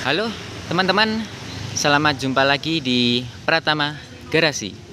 Halo teman-teman, selamat jumpa lagi di Pratama Garasi.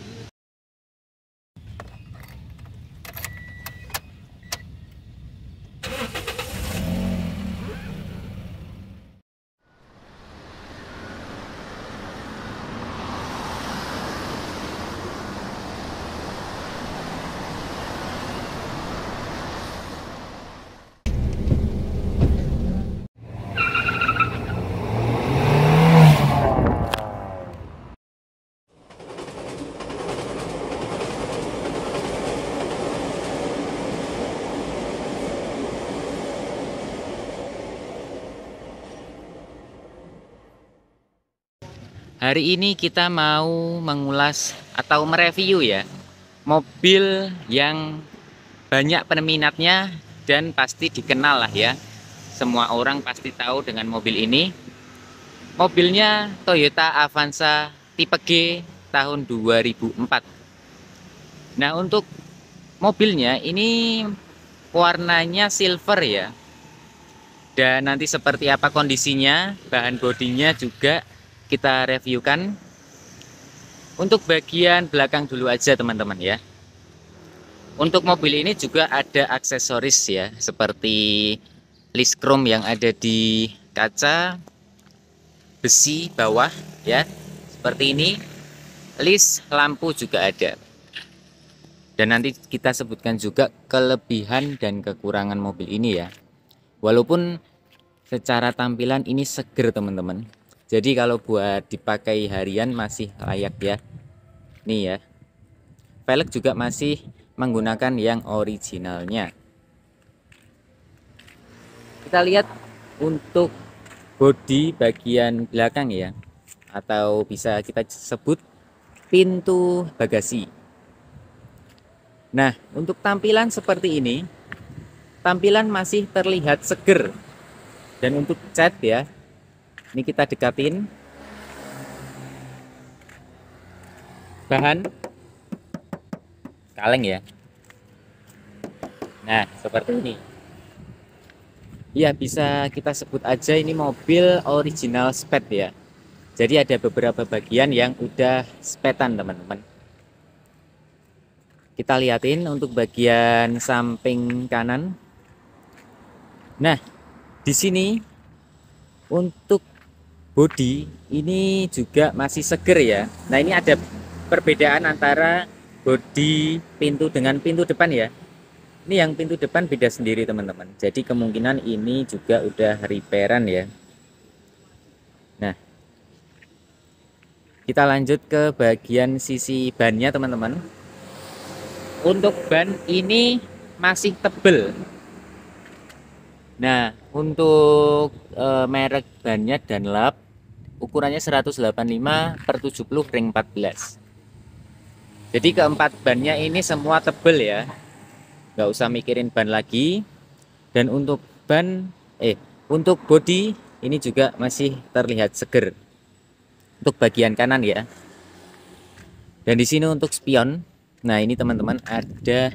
Hari ini kita mau mengulas atau mereview ya, mobil yang banyak peminatnya dan pasti dikenal lah ya. Semua orang pasti tahu dengan mobil ini. Mobilnya Toyota Avanza tipe G tahun 2004. Nah, untuk mobilnya ini warnanya silver ya. Dan nanti seperti apa kondisinya, bahan bodinya juga kita reviewkan. Untuk bagian belakang dulu aja teman-teman ya. Untuk mobil ini juga ada aksesoris ya, seperti list chrome yang ada di kaca, besi bawah ya, seperti ini. List lampu juga ada. Dan nanti kita sebutkan juga kelebihan dan kekurangan mobil ini ya. Walaupun secara tampilan ini seger teman-teman. Jadi kalau buat dipakai harian masih layak ya. Nih ya. Velg juga masih menggunakan yang originalnya. Kita lihat untuk bodi bagian belakang ya. Atau bisa kita sebut pintu bagasi. Nah, untuk tampilan seperti ini, tampilan masih terlihat seger. Dan untuk cat ya, ini kita dekatin. Bahan kaleng ya. Nah, seperti ini. Ya, bisa kita sebut aja ini mobil original sped ya. Jadi ada beberapa bagian yang udah spedan teman-teman. Kita liatin untuk bagian samping kanan. Nah, di sini untuk bodi ini juga masih seger ya. Nah, ini ada perbedaan antara bodi pintu dengan pintu depan ya. Ini yang pintu depan beda sendiri teman-teman. Jadi kemungkinan ini juga udah repairan ya. Nah, kita lanjut ke bagian sisi bannya teman-teman. Untuk ban ini masih tebel. Nah, untuk merek bannya Dunlop, ukurannya 185/70 ring 14. Jadi keempat bannya ini semua tebel ya. Nggak usah mikirin ban lagi. Dan untuk untuk bodi ini juga masih terlihat seger. Untuk bagian kanan ya. Dan di sini untuk spion, nah ini teman-teman ada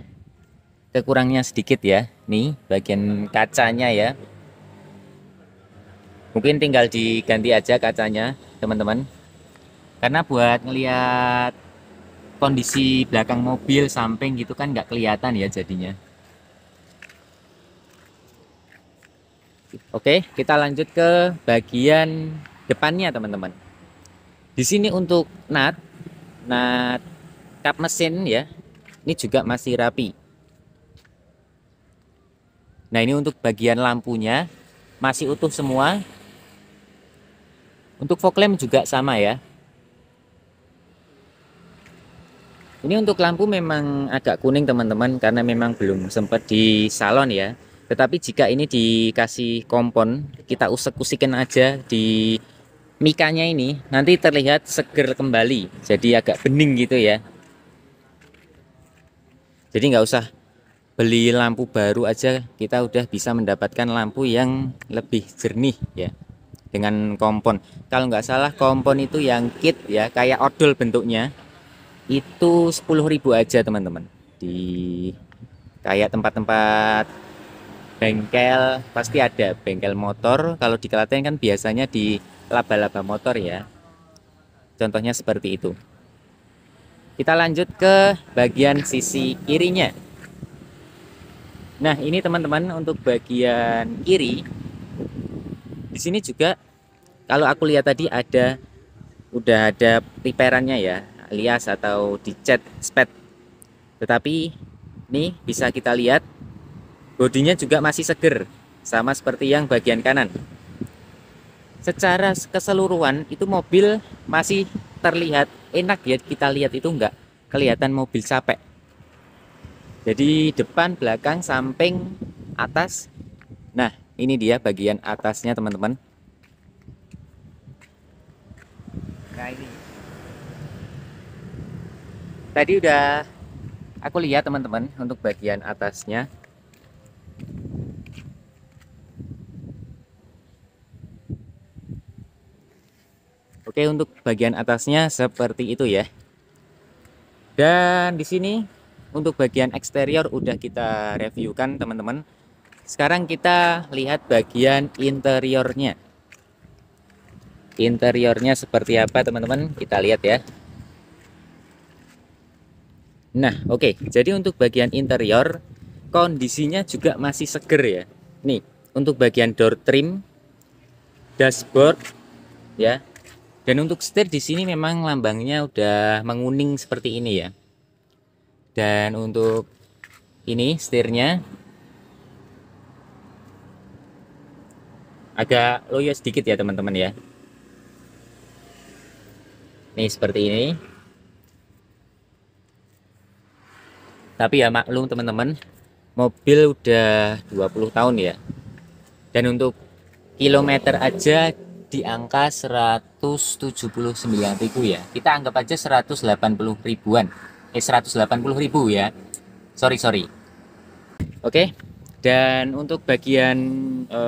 kekurangnya sedikit ya. Nih bagian kacanya ya. Mungkin tinggal diganti aja kacanya teman-teman. Karena buat ngelihat kondisi belakang mobil samping gitu kan nggak kelihatan ya jadinya. Oke, kita lanjut ke bagian depannya teman-teman. Di sini untuk nut kap mesin ya, ini juga masih rapi. Nah, ini untuk bagian lampunya masih utuh semua. Untuk fog lamp juga sama ya. Ini untuk lampu memang agak kuning teman-teman, karena memang belum sempat di salon ya. Tetapi jika ini dikasih kompon, kita usek-usikin aja di mikanya ini, nanti terlihat seger kembali. Jadi agak bening gitu ya. Jadi nggak usah beli lampu baru aja, kita udah bisa mendapatkan lampu yang lebih jernih ya dengan kompon. Kalau nggak salah kompon itu yang kit ya, kayak odol bentuknya, itu 10.000 aja teman-teman. Di kayak tempat-tempat bengkel pasti ada, bengkel motor. Kalau di Klaten kan biasanya di laba-laba motor ya. Contohnya seperti itu. Kita lanjut ke bagian sisi kirinya. Nah, ini teman-teman untuk bagian kiri. Di sini juga kalau aku lihat tadi udah ada repair-annya ya, alias atau dicat spet. Tetapi ini bisa kita lihat bodinya juga masih seger, sama seperti yang bagian kanan. Secara keseluruhan itu mobil masih terlihat enak ya, kita lihat itu enggak kelihatan mobil capek. Jadi depan, belakang, samping, atas. Nah, ini dia bagian atasnya teman-teman. Nah, ini tadi udah aku lihat teman-teman untuk bagian atasnya. Oke, untuk bagian atasnya seperti itu ya. Dan di sini untuk bagian eksterior udah kita reviewkan teman-teman. Sekarang kita lihat bagian interiornya. Interiornya seperti apa teman-teman? Kita lihat ya. Nah, oke. Jadi untuk bagian interior kondisinya juga masih seger ya. Nih, untuk bagian door trim, dashboard ya. Dan untuk setir di sini memang lambangnya udah menguning seperti ini ya. Dan untuk ini setirnya agak loyo sedikit ya teman-teman ya. Nih seperti ini. Tapi ya maklum teman-teman, mobil udah 20 tahun ya. Dan untuk kilometer aja di angka 179.000 ya. Kita anggap aja 180 ribuan. 180 ribu ya. Sorry. Oke. Dan untuk bagian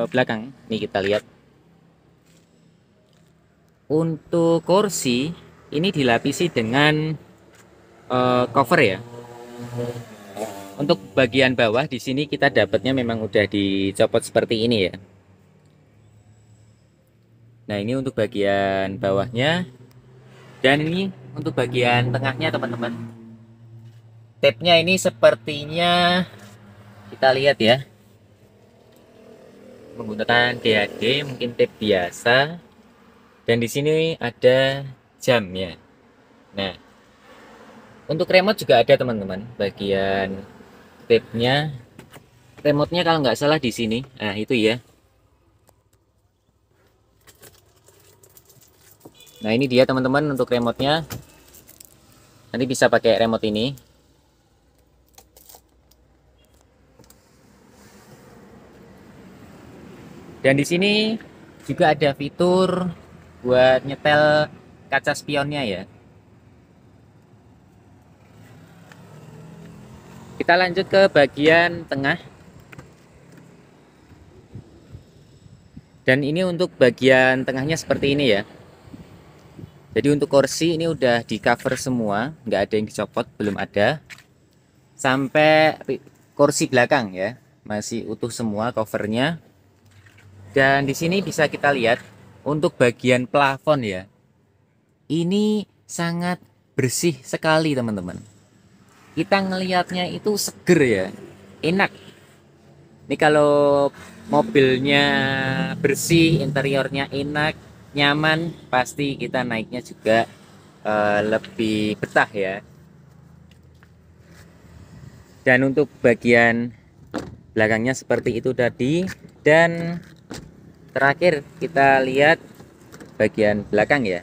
belakang, nih kita lihat. Untuk kursi ini dilapisi dengan cover ya. Untuk bagian bawah di sini kita dapatnya memang udah dicopot seperti ini ya. Nah, ini untuk bagian bawahnya. Dan ini untuk bagian tengahnya teman-teman. Tape-nya ini sepertinya kita lihat ya. Menggunakan DHD, mungkin tape biasa. Dan di sini ada jamnya. Nah, untuk remote juga ada teman-teman. Bagian tape-nya, remote-nya kalau nggak salah di sini. Nah, itu ya. Nah, ini dia teman-teman untuk remote-nya. Nanti bisa pakai remote ini. Dan di sini juga ada fitur buat nyetel kaca spionnya ya. Kita lanjut ke bagian tengah. Dan ini untuk bagian tengahnya seperti ini ya. Jadi untuk kursi ini udah di cover semua, nggak ada yang dicopot, belum ada. Sampai kursi belakang ya, masih utuh semua covernya. Dan di sini bisa kita lihat untuk bagian plafon ya. Ini sangat bersih sekali teman-teman. Kita ngelihatnya itu seger ya, enak. Ini kalau mobilnya bersih, interiornya enak, nyaman, pasti kita naiknya juga lebih betah ya. Dan untuk bagian belakangnya seperti itu tadi. Dan terakhir kita lihat bagian belakang ya.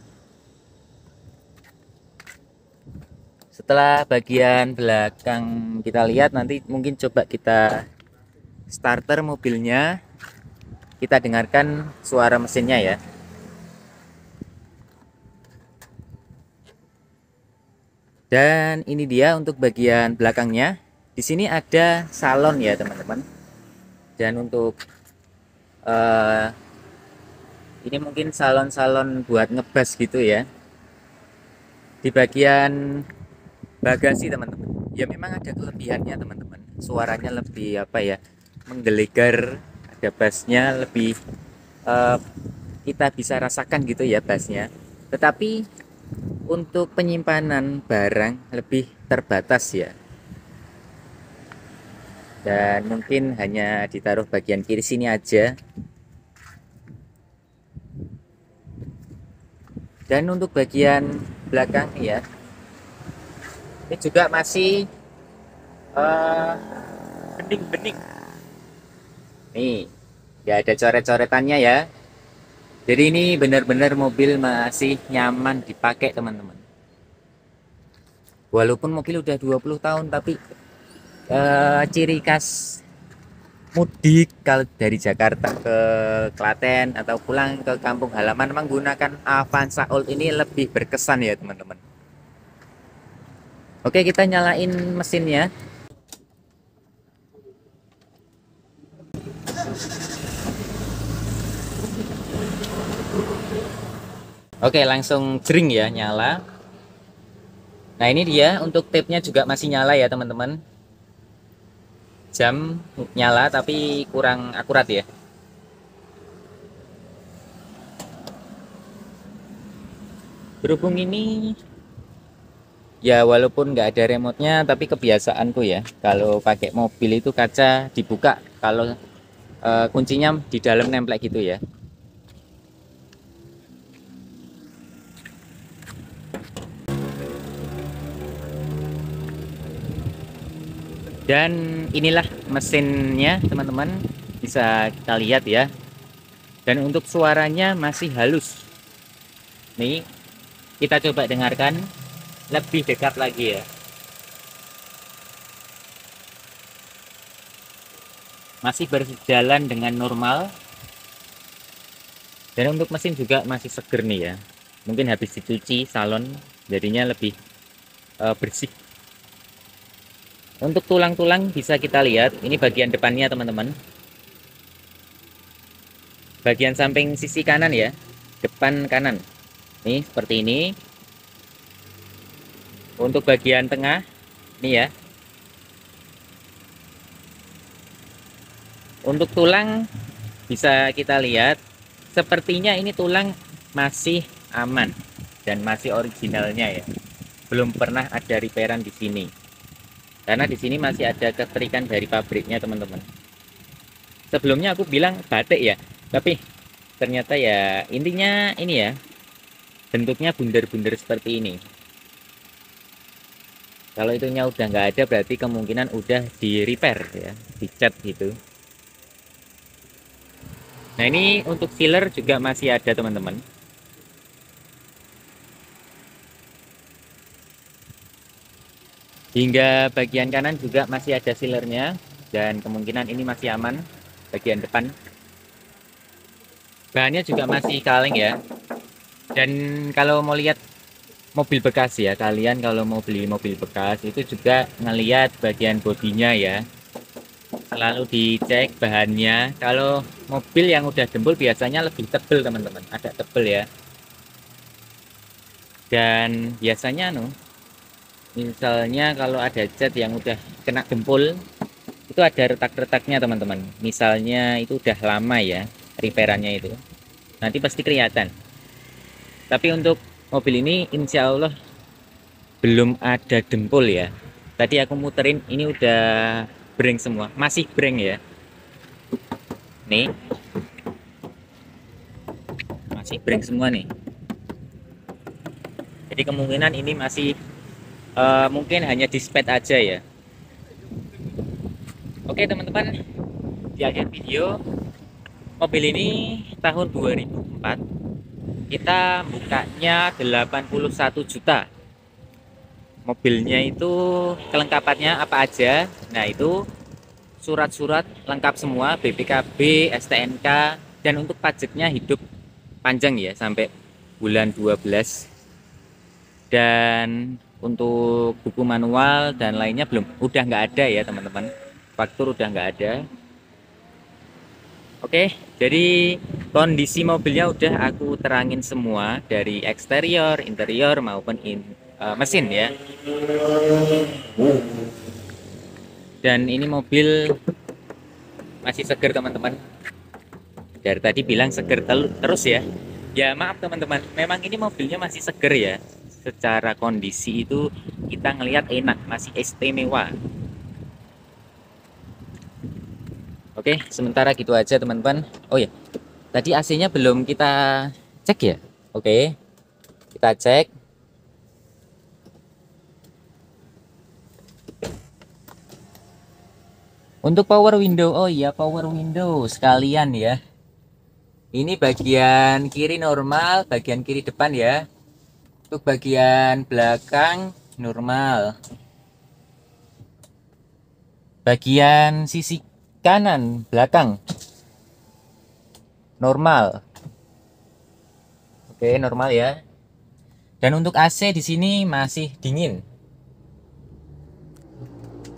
Setelah bagian belakang kita lihat, nanti mungkin coba kita starter mobilnya, kita dengarkan suara mesinnya ya. Dan ini dia untuk bagian belakangnya. Di sini ada salon ya teman-teman. Dan untuk ini mungkin salon-salon buat ngebas gitu ya. Di bagian bagasi teman-teman, ya memang ada kelebihannya teman-teman. Suaranya lebih apa ya, menggelegar, ada bassnya lebih kita bisa rasakan gitu ya bassnya. Tetapi untuk penyimpanan barang lebih terbatas ya. Dan mungkin hanya ditaruh bagian kiri sini aja. Dan untuk bagian belakang ya, ini juga masih eh, bening-bening. Nih, nggak ada coret-coretannya ya. Jadi ini benar-benar mobil masih nyaman dipakai teman-teman. Walaupun mobil udah 20 tahun, tapi ciri khas mudik kalau dari Jakarta ke Klaten atau pulang ke kampung halaman menggunakan Avanza Old ini lebih berkesan ya teman-teman. Oke, kita nyalain mesinnya. Oke, langsung jering ya nyala. Nah, ini dia untuk tape-nya juga masih nyala ya teman-teman. Jam nyala tapi kurang akurat ya. Berhubung ini ya walaupun nggak ada remote-nya, tapi kebiasaanku ya kalau pakai mobil itu kaca dibuka kalau kuncinya di dalam nemplek gitu ya. Dan inilah mesinnya teman-teman, bisa kita lihat ya. Dan untuk suaranya masih halus. Nih, kita coba dengarkan lebih dekat lagi ya. Masih berjalan dengan normal. Dan untuk mesin juga masih seger nih ya. Mungkin habis dicuci salon jadinya lebih bersih. Untuk tulang-tulang bisa kita lihat, ini bagian depannya teman-teman. Bagian samping sisi kanan ya, depan kanan. Nih seperti ini. Untuk bagian tengah, ini ya. Untuk tulang bisa kita lihat, sepertinya ini tulang masih aman dan masih originalnya ya. Belum pernah ada repairan di sini. Karena di sini masih ada keterikan dari pabriknya teman-teman. Sebelumnya aku bilang batik ya, tapi ternyata ya intinya ini ya, bentuknya bundar-bundar seperti ini. Kalau itunya udah nggak ada berarti kemungkinan udah di repair ya, dicat gitu. Nah ini untuk sealer juga masih ada teman-teman. Hingga bagian kanan juga masih ada sealernya. Dan kemungkinan ini masih aman bagian depan. Bahannya juga masih kaleng ya. Dan kalau mau lihat mobil bekas ya, kalian kalau mau beli mobil bekas itu juga ngelihat bagian bodinya ya. Selalu dicek bahannya. Kalau mobil yang udah jempol biasanya lebih tebel teman-teman, agak tebel ya. Dan biasanya misalnya kalau ada cat yang udah kena jempol itu ada retak-retaknya teman-teman. Misalnya itu udah lama ya repairannya itu, nanti pasti kelihatan. Tapi untuk mobil ini insya Allah belum ada dempul ya. Tadi aku muterin ini udah breng semua, masih breng ya. Nih, masih breng semua nih. Jadi kemungkinan ini masih mungkin hanya dispet aja ya. Oke teman-teman, di akhir video mobil ini tahun 2004 kita bukanya 81 juta. Mobilnya itu kelengkapannya apa aja? Nah itu surat-surat lengkap semua, BPKB, STNK, dan untuk pajaknya hidup panjang ya sampai bulan 12. Dan untuk buku manual dan lainnya udah nggak ada ya teman-teman. Faktur udah nggak ada. Oke, jadi kondisi mobilnya udah aku terangin semua dari eksterior, interior maupun mesin ya. Dan ini mobil masih seger teman-teman. Dari tadi bilang seger terus ya. Ya maaf teman-teman, memang ini mobilnya masih seger ya. Secara kondisi itu kita ngelihat enak, masih istimewa. Oke, sementara gitu aja teman-teman. Oh ya, tadi AC-nya belum kita cek ya. Oke, kita cek. Untuk power window, oh iya power window sekalian ya. Ini bagian kiri normal, bagian kiri depan ya. Untuk bagian belakang normal. Bagian sisi kanan belakang normal. Oke, normal ya. Dan untuk AC di sini masih dingin.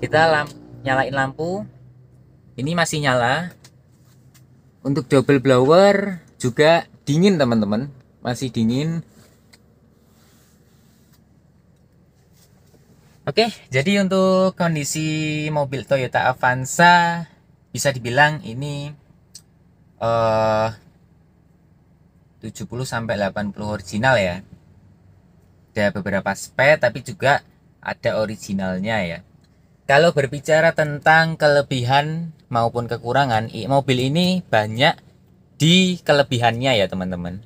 Kita nyalain lampu. Ini masih nyala. Untuk double blower juga dingin teman-teman, masih dingin. Oke, jadi untuk kondisi mobil Toyota Avanza bisa dibilang ini 70 sampai 80 original ya. Ada beberapa spare tapi juga ada originalnya ya. Kalau berbicara tentang kelebihan maupun kekurangan, mobil ini banyak di kelebihannya ya teman-teman.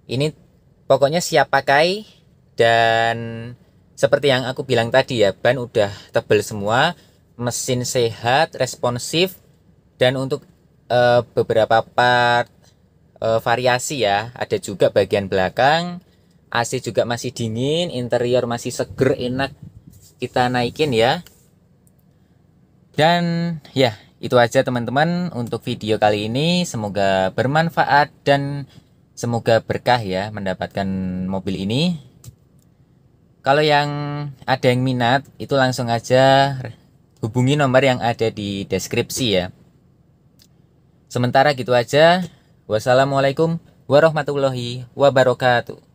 Ini pokoknya siap pakai, dan seperti yang aku bilang tadi ya, ban udah tebel semua, mesin sehat, responsif, dan untuk beberapa part variasi ya, ada juga bagian belakang. AC juga masih dingin, interior masih seger, enak kita naikin ya. Dan ya, itu aja teman-teman untuk video kali ini. Semoga bermanfaat dan semoga berkah ya mendapatkan mobil ini. Kalau yang ada yang minat, itu langsung aja hubungi nomor yang ada di deskripsi ya. Sementara gitu aja. Wassalamualaikum warahmatullahi wabarakatuh.